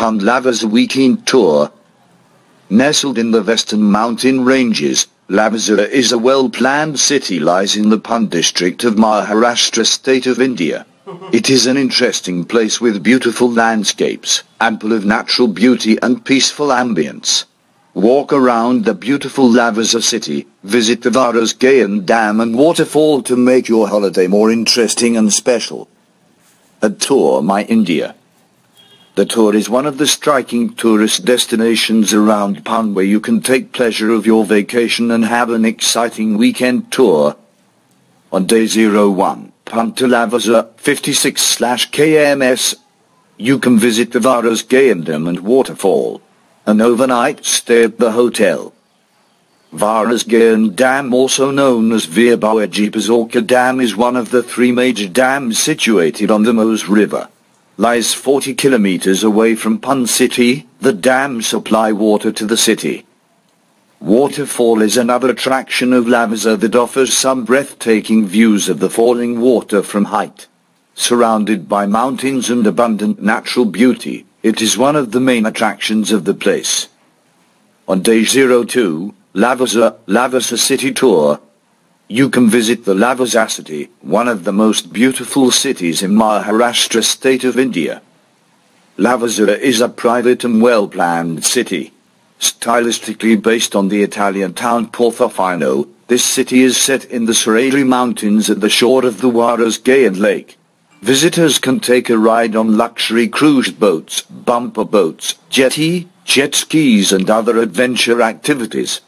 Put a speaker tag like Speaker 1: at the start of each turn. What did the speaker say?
Speaker 1: upon Lavazza Weekend Tour. Nestled in the western mountain ranges, Lavazza is a well-planned city lies in the Pune district of Maharashtra state of India. It is an interesting place with beautiful landscapes, ample of natural beauty and peaceful ambience. Walk around the beautiful Lavazza city, visit the Varasgaon Dam and waterfall to make your holiday more interesting and special. A Tour My India. The tour is one of the striking tourist destinations around Pune where you can take pleasure of your vacation and have an exciting weekend tour. On day 01, Pune to Lavazza, 56/kms, you can visit the Varasgaon Dam and waterfall. An overnight stay at the hotel. Varasgaon Dam, also known as Veerbawaji Pazalka Dam, is one of the three major dams situated on the Mos River. Lies 40 kilometers away from Pune city. The dam supply water to the city. Waterfall is another attraction of Lavazza that offers some breathtaking views of the falling water from height. Surrounded by mountains and abundant natural beauty, it is one of the main attractions of the place. On day 02, Lavazza City Tour. You can visit the Lavazza city, one of the most beautiful cities in Maharashtra state of India. Lavazza is a private and well-planned city. Stylistically based on the Italian town Portofino, this city is set in the Sahyadri Mountains at the shore of the Varasgaon Lake. Visitors can take a ride on luxury cruise boats, bumper boats, jetty, jet skis and other adventure activities.